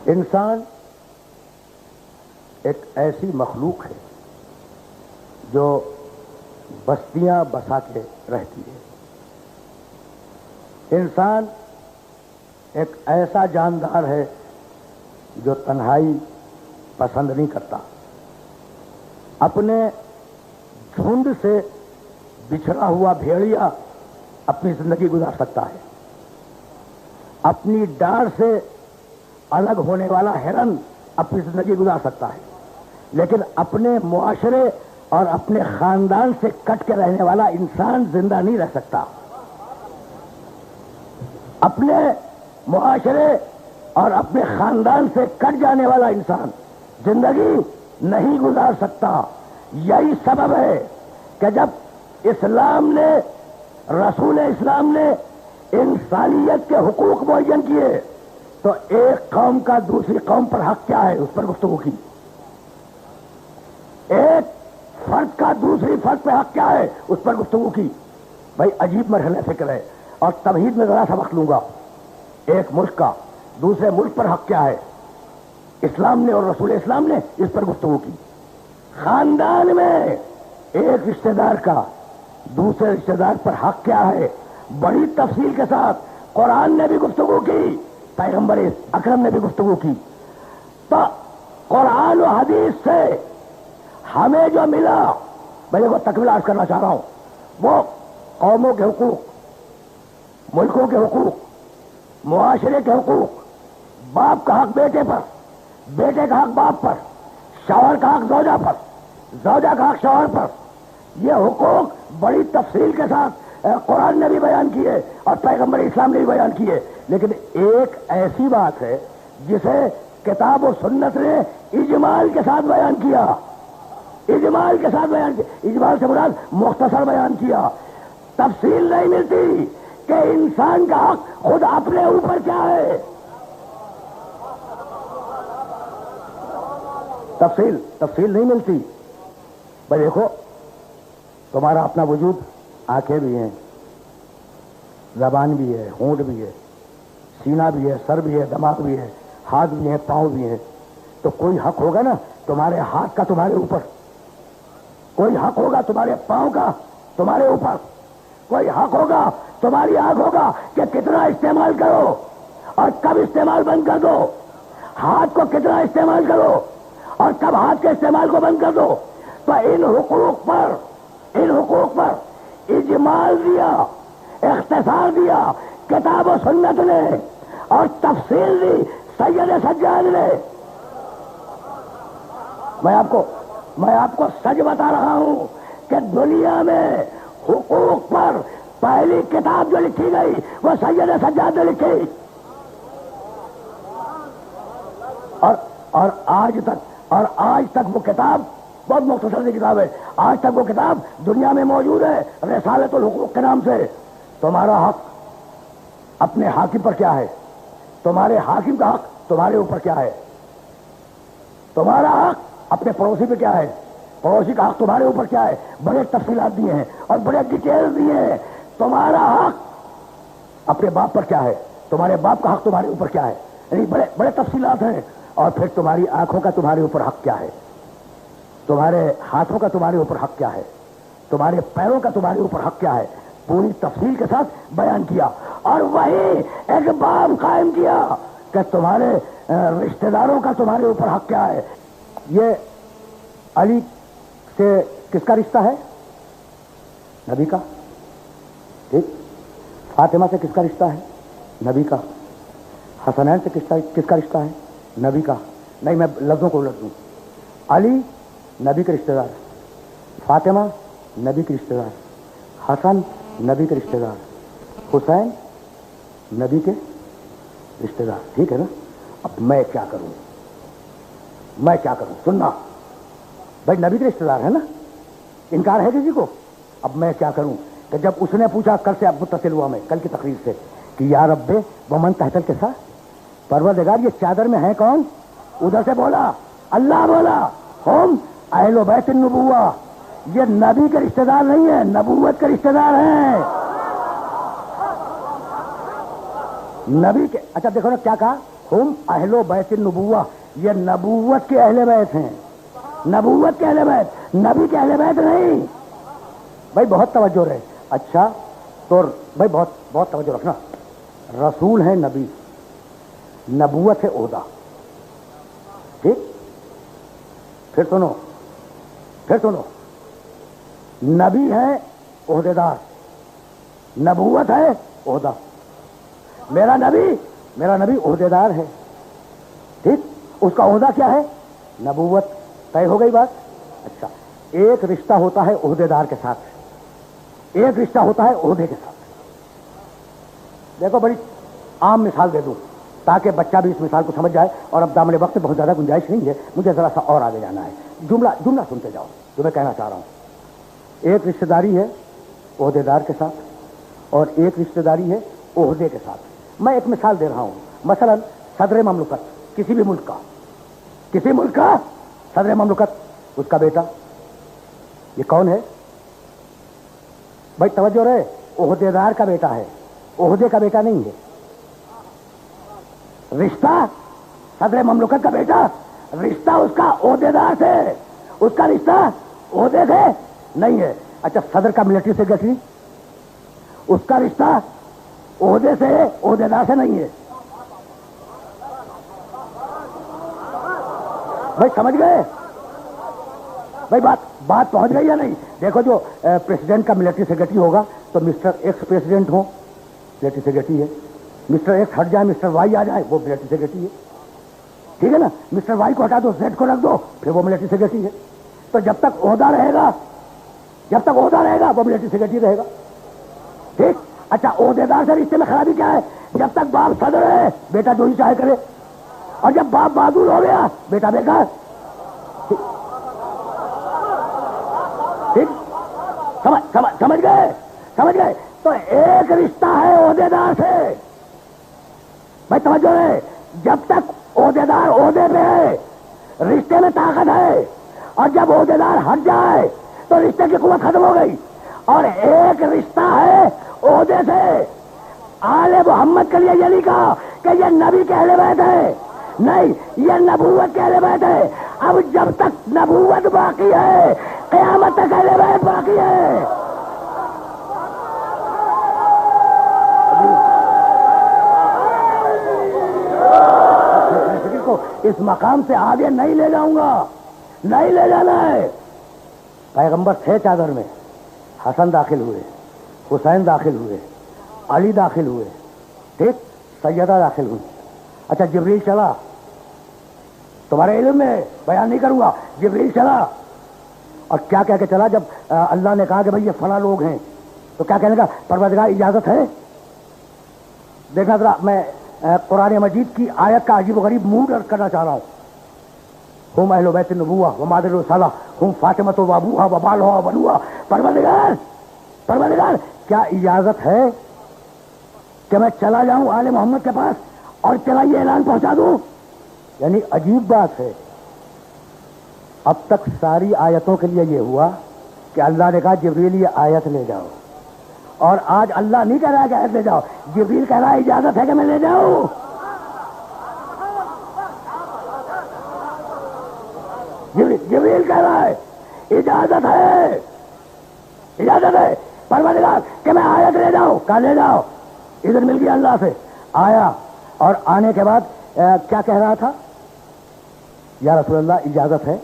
انسان ایک ایسی مخلوق ہے جو بستیاں بسا کے رہتی ہے. انسان ایک ایسا جاندار ہے جو تنہائی پسند نہیں کرتا. اپنے جھنڈ سے بچھڑا ہوا بھیڑیا اپنی زندگی گزار سکتا ہے. اپنی ڈار سے الگ ہونے والا ہرن اپنی زندگی گزار سکتا ہے، لیکن اپنے معاشرے اور اپنے خاندان سے کٹ کے رہنے والا انسان زندہ نہیں رہ سکتا. اپنے معاشرے اور اپنے خاندان سے کٹ جانے والا انسان زندگی نہیں گزار سکتا. یہی سبب ہے کہ جب اسلام نے، رسول اسلام نے انسانیت کے حقوق معین کیے تو ایک قوم کا دوسری قوم پر حق کیا ہے اس پر گفتگو کی. ایک فرد کا دوسری فرد پہ حق کیا ہے اس پر گفتگو کی. بھائی عجیب مرحلہ فکر ہے. اور توحید میں ذرا سا وقت لوں گا. ایک ملک کا دوسرے ملک پر حق کیا ہے، اسلام نے اور رسول اسلام نے اس پر گفتگو کی. خاندان میں ایک رشتہ دار کا دوسرے رشتہ دار پر حق کیا ہے، بڑی تفصیل کے ساتھ قرآن نے بھی گفتگو کی، پیغمبر اکرم نے بھی گفتگو کی. تو قرآن و حدیث سے ہمیں جو ملا، میں وہ تکمیل عرض کرنا چاہ رہا ہوں، وہ قوموں کے حقوق، ملکوں کے حقوق، معاشرے کے حقوق، باپ کا حق بیٹے پر، بیٹے کا حق باپ پر، شوہر کا حق زوجہ پر، زوجہ کا حق شوہر پر. یہ حقوق بڑی تفصیل کے ساتھ قرآن نے بھی بیان کیے اور پیغمبر اسلام نے بھی بیان کیے. لیکن ایک ایسی بات ہے جسے کتاب و سنت نے اجمال کے ساتھ بیان کیا. اجمال کے ساتھ بیان کیا، اجمال سے مراد مختصر بیان کیا. تفصیل نہیں ملتی کہ انسان کا حق خود اپنے اوپر کیا ہے. تفصیل نہیں ملتی. بھائی دیکھو، تمہارا اپنا وجود، آنکھیں بھی ہیں، زبان بھی ہے، ہونٹ بھی ہے، سینہ بھی ہے، سر بھی ہے، دماغ بھی ہے، ہاتھ بھی ہے، پاؤں بھی ہے. تو کوئی حق ہوگا نا تمہارے ہاتھ کا تمہارے اوپر، کوئی حق ہوگا تمہارے پاؤں کا تمہارے اوپر، کوئی حق ہوگا تمہاری آنکھ ہوگا کہ کتنا استعمال کرو اور کب استعمال بند کر دو. ہاتھ کو کتنا استعمال کرو اور کب ہاتھ کے استعمال کو بند کر دو. تو ان حقوق پر اجمال دیا، اختصار دیا کتاب و سنت نے، اور تفصیل دی سید سجاد نے. میں آپ کو سچ بتا رہا ہوں کہ دنیا میں حقوق پر پہلی کتاب جو لکھی گئی وہ سید سجاد نے لکھی. اور آج تک وہ کتاب بہت مختصر سی کتاب ہے. آج تک وہ کتاب دنیا میں موجود ہے رسالۃ الحقوق کے نام سے. تمہارا حق اپنے حاکم پر کیا ہے، تمہارے حاکم کا حق تمہارے اوپر کیا ہے. تمہارا حق اپنے پڑوسی پہ کیا ہے، پڑوسی کا حق تمہارے اوپر کیا ہے. بڑے تفصیلات دیے ہیں اور بڑے ڈیٹیل دیے ہیں. تمہارا حق اپنے باپ پر کیا ہے، تمہارے باپ کا حق تمہارے اوپر کیا ہے. یعنی بڑے تفصیلات ہیں. اور پھر تمہاری آنکھوں کا تمہارے اوپر حق کیا ہے، تمہارے ہاتھوں کا تمہارے اوپر حق کیا ہے، تمہارے پیروں کا تمہارے اوپر حق کیا ہے. پوری تفصیل کے ساتھ بیان کیا. اور وہی ایک باب قائم کیا کہ تمہارے رشتہ داروں کا تمہارے اوپر حق کیا ہے. یہ علی سے کس کا رشتہ ہے؟ نبی کا. ٹھیک. فاطمہ سے کس کا رشتہ ہے؟ نبی کا. حسنین سے کس کا رشتہ ہے؟ نبی کا. نہیں، میں لفظوں کو الٹ دوں. علی نبی کے رشتہ دار، فاطمہ نبی کے رشتہ دار، حسن نبی کے رشتہ دار، حسین نبی کے رشتہ دار. ٹھیک ہے نا؟ اب میں کیا کروں؟ سننا بھائی، نبی کے رشتہ دار ہے نا، انکار ہے کسی کو؟ اب میں کیا کروں کہ جب اس نے پوچھا، کل سے اب متصل ہوا میں کل کی تقریر سے، کہ یا رب ومن تحت الکساء، پروردگار یہ چادر میں ہے کون؟ ادھر سے بولا، اللہ بولا، ہم اہل بیت النبوہ، یہ نبی کے رشتہ دار نہیں ہے، نبوت کے رشتہ دار ہیں. نبی کے، اچھا دیکھو نا کیا کہا، ہم اہل بیت النبوہ، یہ نبوت کے اہل بیت ہیں، نبوت کے اہل بیت، نبی کے اہل بیت نہیں۔ بھائی بہت توجہ رہے۔ اچھا تو بھائی بہت بہت توجہ رکھنا، رسول ہے نبی، نبوت ہے عہدہ، ٹھیک؟ پھر سنو، نبی ہے عہدے دار، نبوت ہے عہدہ۔ میرا نبی عہدے دار ہے، ٹھیک؟ اس کا عہدہ کیا ہے؟ نبوت۔ طے ہو گئی بات؟ اچھا، ایک رشتہ ہوتا ہے عہدے دار کے ساتھ، ایک رشتہ ہوتا ہے عہدے کے ساتھ۔ دیکھو بڑی عام مثال دے دوں تاکہ بچہ بھی اس مثال کو سمجھ جائے، اور اب دامن وقت بہت زیادہ گنجائش نہیں ہے، مجھے ذرا سا اور آگے جانا ہے۔ جملہ سنتے جاؤ جو میں کہنا چاہ رہا ہوں۔ ایک رشتہ داری ہے عہدے دار کے ساتھ، اور ایک رشتہ داری ہے عہدے کے ساتھ۔ میں ایک مثال دے رہا ہوں، مثلا صدر مملکت، کسی بھی ملک کا صدر مملکت، اس کا بیٹا، یہ کون ہے؟ بھائی توجہ رہے، عہدے دار کا بیٹا ہے، عہدے کا بیٹا نہیں ہے۔ رشتہ صدر مملکت کا بیٹا، رشتہ اس کا عہدے دار سے، اس کا رشتہ عہدے سے نہیں ہے۔ اچھا صدر کا ملٹری سیکرٹری، اس کا رشتہ عہدے سے، عہدے دار سے نہیں ہے۔ بھائی سمجھ گئے؟ بھائی بات پہنچ گئی یا نہیں؟ دیکھو جو پریزیڈنٹ کا ملٹری سیکرٹری ہوگا تو مسٹر ایکس پریزیڈنٹ ہو، ملٹری سیکرٹری ہے۔ مسٹر ایکس ہٹ جائے، مسٹر وائی آ جائے، وہ ملٹری سیکرٹری ہے، ٹھیک ہے نا؟ مسٹر وائی کو ہٹا دو، زیڈ کو رکھ دو، پھر وہ ملٹری سیکرٹری ہے۔ تو جب تک عہدہ رہے گا وہ ملٹری سیکرٹری رہے گا، ٹھیک؟ اچھا عہدے دار سے رشتے میں خرابی کیا ہے؟ جب تک باپ صدر ہے بیٹا جو ہی چاہے کرے، اور جب باپ بہادر ہو گیا بیٹا بیکار، ٹھیک؟ سمجھ گئے؟ تو ایک رشتہ ہے عہدے دار سے، بھائی توجہ ہے، جب تک عہدے دار عہدے پہ ہے رشتے میں طاقت ہے، اور جب عہدے دار ہٹ جائے تو رشتے کی قوت ختم ہو گئی۔ اور ایک رشتہ ہے عہدے سے۔ آل محمد کے لیے یہ نہیں کہا کہ یہ نبی کے اہل بیت ہے، نہیں، یہ نبوت کے اہل بیت ہے۔ اب جب تک نبوت باقی ہے قیامت تک اہل بیت باقی ہے۔ اس مقام سے آگے نہیں لے جاؤں گا، نہیں لے جانا ہے۔ پیغمبر تھے چادر میں، حسن داخل ہوئے، حسین داخل ہوئے، علی داخل ہوئے، ٹھیک؟ سیدہ داخل ہوئی۔ اچھا جبریل چلا، تمہارے علم میں بیان نہیں کروں گا، جبریل چلا اور کیا کہہ کے چلا؟ جب اللہ نے کہا کہ بھائی یہ فلاں لوگ ہیں تو کیا کہنے کا؟ پروردگار اجازت ہے؟ دیکھنا ذرا، میں قرآن مجید کی آیت کا عجیب و غریب موڈ کرنا چاہ رہا ہوں۔ ہم اہل بیت النبوہ و مادر الرسالہ ہم فاطمۃ و ابوہا و بالہا و بنوہا۔ پروردگار کیا اجازت ہے کہ میں چلا جاؤں آل محمد کے پاس اور چلا یہ اعلان پہنچا دوں؟ یعنی عجیب بات ہے، اب تک ساری آیتوں کے لیے یہ ہوا کہ اللہ نے کہا جبریل یہ آیت لے جاؤ، اور آج اللہ نہیں کہہ رہا کہ آیت لے جاؤ، جبریل کہہ رہا ہے اجازت ہے کہ میں لے جاؤں۔ جبریل کہہ رہا ہے اجازت ہے پروردگار کہ میں آیت لے جاؤں۔ کہا لے جاؤ، ادھر مل گیا اللہ سے، آیا، اور آنے کے بعد کیا کہہ رہا تھا؟ یا رسول اللہ اجازت ہے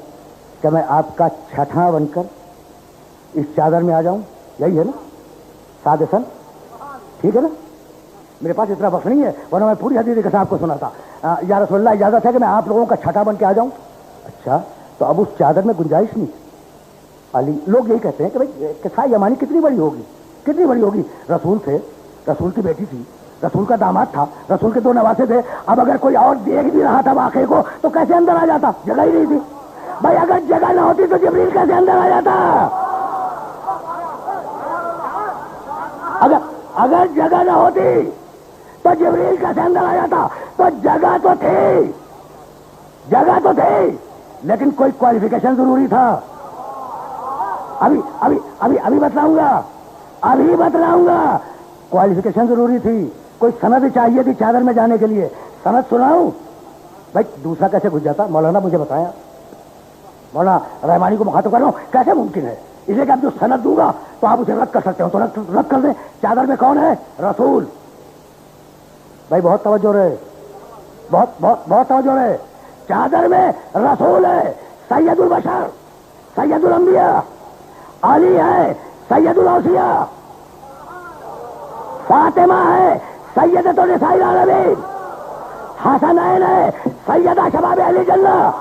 کہ میں آپ کا چھٹا بن کر اس چادر میں آ جاؤں؟ یہی ہے نا سادسن، ٹھیک ہے نا؟ میرے پاس اتنا وقت نہیں ہے ورنہ میں پوری حدیث کے ساتھ کو سنا تھا۔ یا رسول اللہ اجازت ہے کہ میں آپ لوگوں کا چھٹا بن کے آ جاؤں؟ اچھا تو اب اس چادر میں گنجائش نہیں۔ علی لوگ یہی کہتے ہیں کہ بھائی قصہ یمانی کتنی بڑی ہوگی؟ رسول تھے، رسول کی بیٹی تھی، رسول کا داماد تھا، رسول کے 2 نواسے تھے، اب اگر کوئی اور دیکھ بھی رہا تھا واقعے کو تو کیسے اندر آ جاتا؟ جگہ ہی نہیں تھی۔ بھائی اگر جگہ نہ ہوتی تو جبریل کیسے اندر آ جاتا؟ اگر جگہ نہ ہوتی تو جبریل کیسے اندر آ جاتا؟ تو جگہ تو تھی لیکن کوئی کوالیفیکیشن ضروری تھا۔ ابھی بتلاؤں گا کوالیفیکیشن ضروری تھی، کوئی سند چاہیے تھی چادر میں جانے کے لیے، سند سناؤں بھائی؟ دوسرا کیسے گھس جاتا؟ مولانا مجھے بتایا، مولانا رحمانی کو مخاطب کر رہا ہوں، کیسے ممکن ہے؟ اس لیے کہ اب جو سند دوں گا تو آپ اسے رد کر سکتے ہو، تو رد کر دیں۔ چادر میں کون ہے؟ رسول۔ بھائی بہت توجہ رہے، بہت بہت بہت توجہ رہے۔ چادر میں رسول ہے، سید البشر، سید الانبیاء، علی ہے سید الاوصیاء، فاطمہ ہے سیدۃ النساء العالمین، حسنین ہے سیدہ شباب اہل جنہ،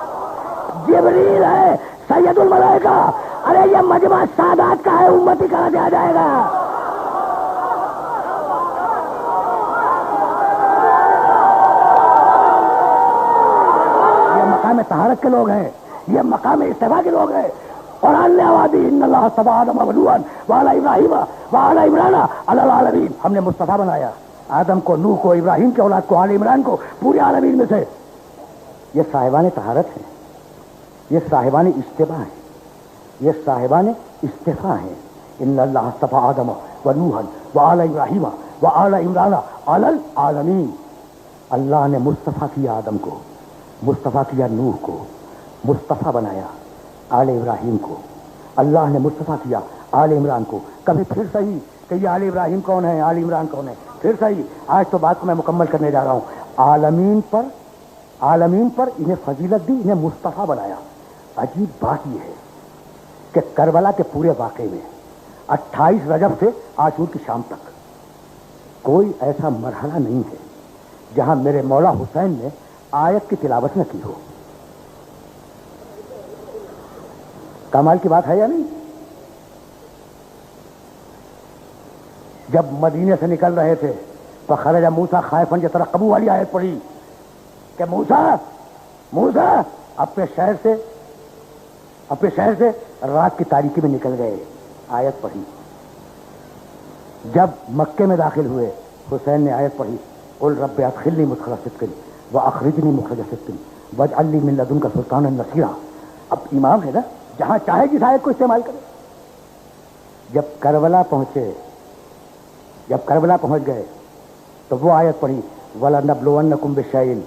جبریل ہے سید الملائکہ۔ ارے یہ مجمع سادات کا ہے، امتی کہاں سے آ جائے گا؟ یہ مقام طہارت کے لوگ ہیں، یہ مقام استفاء کے لوگ ہیں۔ قرآن نے آوازی ان اللہ اصطفى آدم ونوحا وآل ابراہیم وآل عمران علی العالمین۔ ہم نے مصطفیٰ بنایا آدم کو، نوح کو، ابراہیم کے اولاد کو، آل عمران کو، پورے عالمین میں سے۔ یہ صاحبان طہارت ہیں، یہ صاحبان اجتباء ہیں، یہ صاحبان استفاء ہیں۔ ان اللہ اصطفى آدم ونوحا وآل ابراہیم وآل عمران علی العالمین۔ اللہ نے مصطفیٰ کیا آدم کو، مصطفیٰ کیا نوح کو، مصطفیٰ بنایا آل ابراہیم کو، اللہ نے مصطفیٰ کیا آل عمران کو۔ کبھی پھر صحیح کہ یہ آل ابراہیم کون ہے، آل عمران کون ہے؟ پھر صحیح۔ آج تو بات کو میں مکمل کرنے جا رہا ہوں۔ عالمین پر انہیں فضیلت دی، انہیں مصطفیٰ بنایا۔ عجیب بات یہ ہے کہ کربلا کے پورے واقعے میں 28 رجب سے عاشور کی شام تک کوئی ایسا مرحلہ نہیں ہے جہاں میرے مولا حسین نے آیت کی تلاوت نہ کی ہو۔ کمال کی بات ہے یا نہیں؟ جب مدینے سے نکل رہے تھے فخرج موسیٰ خائفا یترقب والی آیت پڑھی کہ موسیٰ اپنے شہر سے رات کی تاریکی میں نکل گئے، آیت پڑھی۔ جب مکے میں داخل ہوئے حسین نے آیت پڑھی قل رب ادخلنی مدخل صدق واخرجنی مخرج صدق واجعل لی من لدنک سلطانا نصیرا۔ اب امام ہے نا، جہاں چاہے جس آیت کو استعمال کرے۔ جب کربلا پہنچ گئے تو وہ آیت پڑھی وَلَنَبْلُوَنَّكُمْ بِشَيْءٍ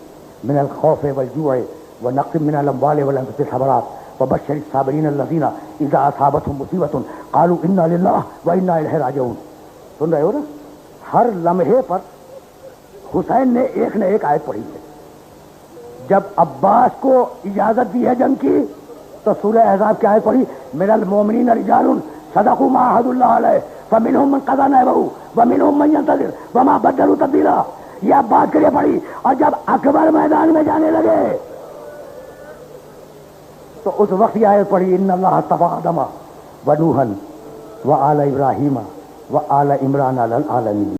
مِنَ الْخَوْفِ وَالْجُوعِ وَنَقْصٍ مِنَ الْأَمْوَالِ وَالْأَنفُسِ وَالثَّمَرَاتِ وَبَشِّرِ الصَّابِرِينَ الَّذِينَ إِذَا أَصَابَتْهُمْ مُصِيبَةٌ قَالُوا إِنَّا لِلَّهِ وَإِنَّا إِلَيْهِ رَاجِعُونَ۔ سن رہے ہو نا؟ ہر لمحے پر حسین نے ایک نہ ایک آیت پڑھی ہے۔ جب عباس کو اجازت دی ہے جنگ کی تو سورہ احزاب کی آیت پڑھی مِنَ الْمُؤْمِنِينَ رِجَالٌ صَدَقُوا مَا عَاهَدُوا اللَّهَ عَلَيْهِ فَمِنْهُم مَّن قَضَىٰ نَحْبَهُ وَمِنْهُم مَّن يَنتَظِرُ وَمَا بَدَّلُوا تَبْدِيلًا۔ یہ عباس کے لیے پڑھی، اور جب اکبر میدان میں جانے لگے تو اس وقت یہ آیت پڑھی ان اللہ اصطفى آدم ونوحا وآل ابراہیم وآل عمران علی العالمین۔